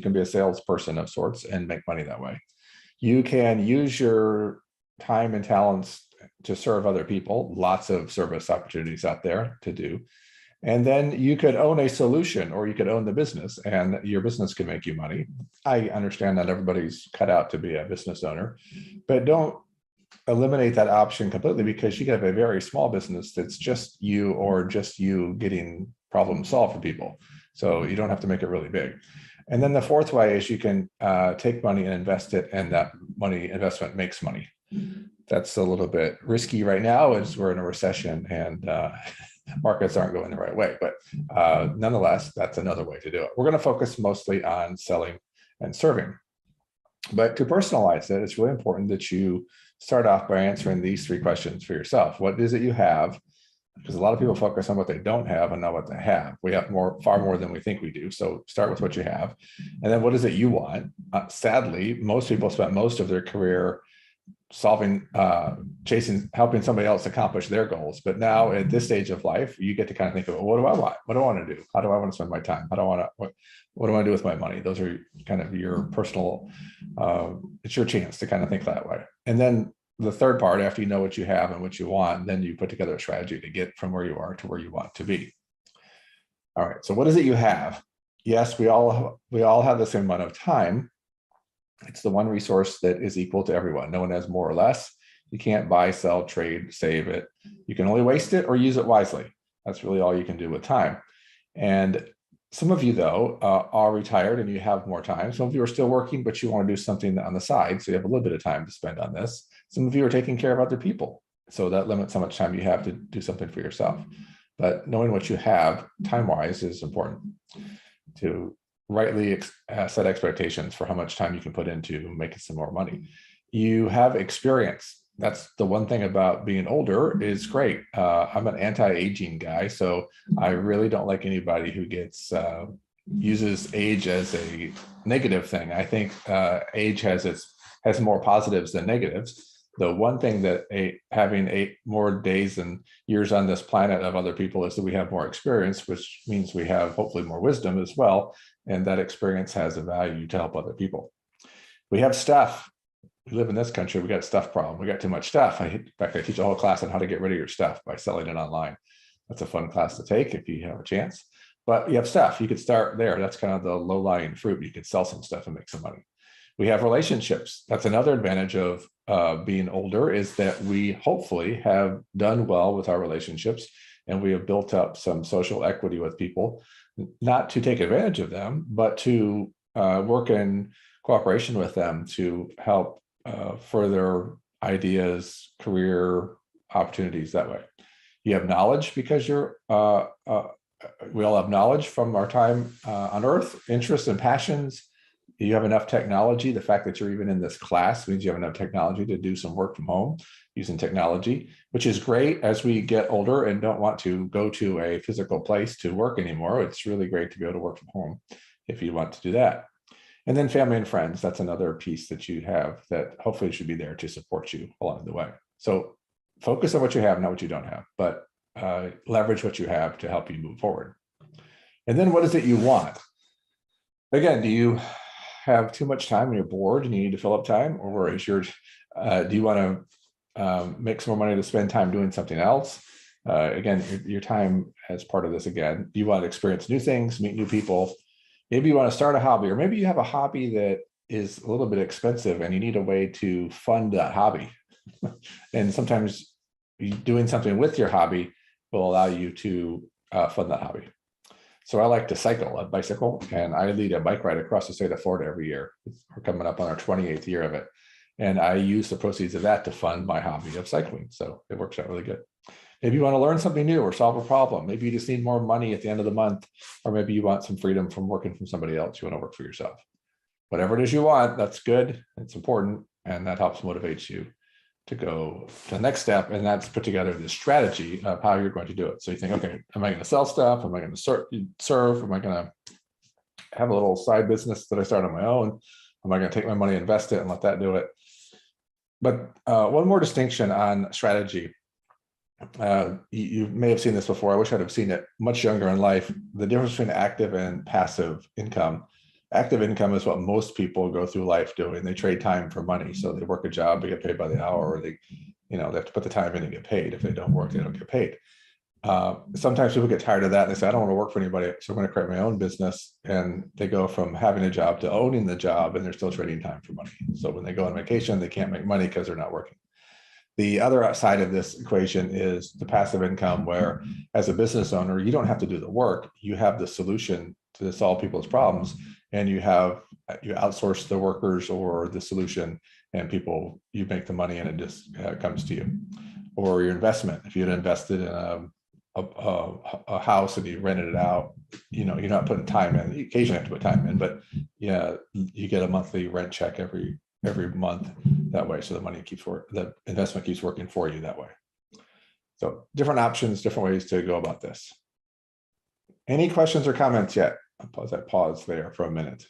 can be a salesperson of sorts and make money that way. You can use your time and talents to serve other people. Lots of service opportunities out there to do. And then you could own a solution, or you could own the business, and your business can make you money. I understand that everybody's cut out to be a business owner, but don't eliminate that option completely, because you can have a very small business that's just you, or just you getting problems solved for people. So you don't have to make it really big. And then the fourth way is you can take money and invest it, and that money investment makes money. That's a little bit risky right now as we're in a recession and markets aren't going the right way. But nonetheless, that's another way to do it. We're going to focus mostly on selling and serving. But to personalize it, it's really important that you start off by answering these three questions for yourself. What is it you have? Because a lot of people focus on what they don't have and not what they have. We have far more than we think we do. So start with what you have. And then what is it you want? Sadly, most people spend most of their career solving, helping somebody else accomplish their goals. But now at this stage of life, you get to kind of think of, what do I want? What do I want to do? How do I want to spend my time? What do I want to do with my money? Those are kind of your personal, it's your chance to kind of think that way. And then the third part, after you know what you have and what you want, then you put together a strategy to get from where you are to where you want to be. All right, so what is it you have? Yes, we all have the same amount of time. It's the one resource that is equal to everyone. No one has more or less. You can't buy, sell, trade, save it. You can only waste it or use it wisely. That's really all you can do with time. And some of you, though, are retired and you have more time. Some of you are still working, but you want to do something on the side, so you have a little bit of time to spend on this. Some of you are taking care of other people, so that limits how much time you have to do something for yourself. But knowing what you have time-wise is important to rightly set expectations for how much time you can put into making some more money. You have experience. That's the one thing about being older is great. I'm an anti-aging guy, so I really don't like anybody who uses age as a negative thing. I think age has more positives than negatives. The one thing that having 8 more days and years on this planet of other people is that we have more experience, which means we have hopefully more wisdom as well. And that experience has a value to help other people. We have stuff. We live in this country, we got a stuff problem. We got too much stuff. In fact, I teach a whole class on how to get rid of your stuff by selling it online. That's a fun class to take if you have a chance. But you have stuff, you could start there. That's kind of the low-lying fruit. You could sell some stuff and make some money. We have relationships. That's another advantage of being older, is that we hopefully have done well with our relationships, and we have built up some social equity with people, not to take advantage of them, but to work in cooperation with them to help further ideas, career opportunities that way. You have knowledge because we all have knowledge from our time on Earth, interests and passions. You have enough technology. The fact that you're even in this class means you have enough technology to do some work from home using technology, which is great as we get older and don't want to go to a physical place to work anymore. It's really great to be able to work from home if you want to do that. And then family and friends, that's another piece that you have that hopefully should be there to support you along the way. So focus on what you have, not what you don't have, but leverage what you have to help you move forward. And then what is it you want? Again, do you have too much time and you're bored and you need to fill up time? Or is do you want to make some more money to spend time doing something else? Again, your time as part of this again. Do you want to experience new things, meet new people? Maybe you want to start a hobby, or maybe you have a hobby that is a little bit expensive and you need a way to fund that hobby. And sometimes doing something with your hobby will allow you to fund that hobby. So I like to cycle, a bicycle, and I lead a bike ride across the state of Florida every year. We're coming up on our 28th year of it. And I use the proceeds of that to fund my hobby of cycling. So it works out really good. Maybe you want to learn something new or solve a problem. Maybe you just need more money at the end of the month, or maybe you want some freedom from working from somebody else. You want to work for yourself. Whatever it is you want, that's good. It's important. And that helps motivate you to go to the next step. And that's put together the strategy of how you're going to do it. So you think, okay, am I going to sell stuff? Am I going to serve? Am I going to have a little side business that I start on my own? Am I going to take my money, invest it, and let that do it? But one more distinction on strategy. You may have seen this before. I wish I'd have seen it much younger in life. The difference between active and passive income. Active income is what most people go through life doing. They trade time for money. So they work a job, they get paid by the hour, or they have to put the time in and get paid. If they don't work, they don't get paid. Sometimes people get tired of that and they say, I don't want to work for anybody, so I'm going to create my own business. And they go from having a job to owning the job, and they're still trading time for money. So when they go on vacation, they can't make money because they're not working. The other side of this equation is the passive income, where as a business owner, you don't have to do the work. You have the solution to solve people's problems, and you outsource the workers or the solution, and you make the money and it just comes to you. Or your investment, if you had invested in a house and you rented it out, you're not putting time in. You occasionally have to put time in, but yeah, you get a monthly rent check every month that way. So the investment keeps working for you that way. So different options, different ways to go about this. Any questions or comments yet? I'll pause there for a minute.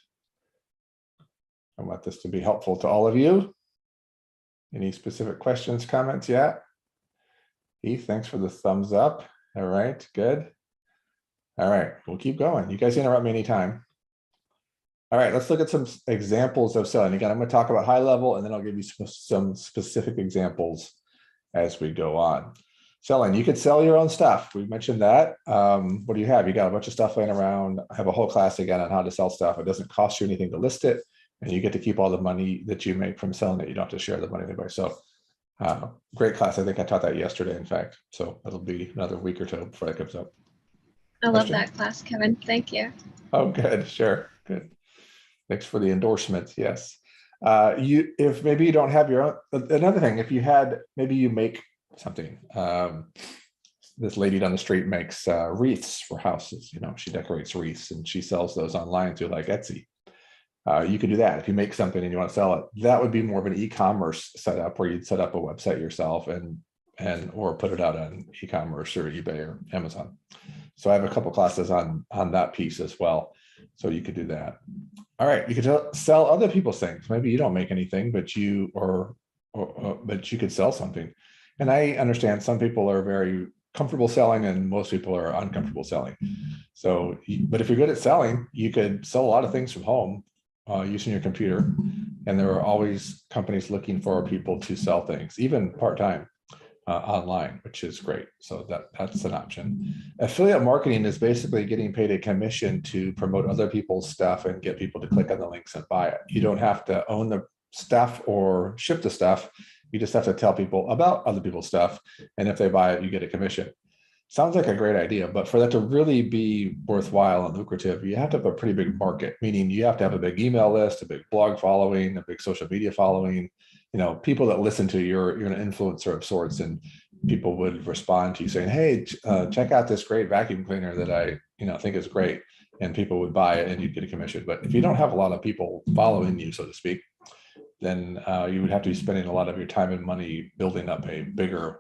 I want this to be helpful to all of you. Any specific questions, comments yet? Heath, thanks for the thumbs up. All right, good. All right, we'll keep going. You guys interrupt me anytime. All right, let's look at some examples of selling. Again, I'm going to talk about high level, and then I'll give you some specific examples as we go on. Selling, you could sell your own stuff. We mentioned that. What do you have? You got a bunch of stuff laying around. I have a whole class again on how to sell stuff. It doesn't cost you anything to list it, and you get to keep all the money that you make from selling it. You don't have to share the money anyway. So great class. I think I taught that yesterday, in fact. So it'll be another week or two before that comes up. I love that class, Kevin. Thank you. Oh, good. Sure. Good. Thanks for the endorsement. Yes. If maybe you don't have your own, another thing, if you had, maybe you make something. This lady down the street makes wreaths for houses. She decorates wreaths and she sells those online through like Etsy. You could do that. If you make something and you want to sell it, that would be more of an e-commerce setup where you'd set up a website yourself or put it out on e-commerce or eBay or Amazon. So I have a couple classes on that piece as well. So you could do that. All right, you could sell other people's things. Maybe you don't make anything, but you could sell something. And I understand some people are very comfortable selling and most people are uncomfortable selling. So, but if you're good at selling, you could sell a lot of things from home using your computer. And there are always companies looking for people to sell things, even part-time online, which is great. So that's an option. Affiliate marketing is basically getting paid a commission to promote other people's stuff and get people to click on the links and buy it. You don't have to own the stuff or ship the stuff. You just have to tell people about other people's stuff. And if they buy it, you get a commission. Sounds like a great idea, but for that to really be worthwhile and lucrative, you have to have a pretty big market, meaning you have to have a big email list, a big blog following, a big social media following, people that listen to you're an influencer of sorts, and people would respond to you saying, hey, check out this great vacuum cleaner that I think is great. And people would buy it and you'd get a commission. But if you don't have a lot of people following you, so to speak, then you would have to be spending a lot of your time and money building up a bigger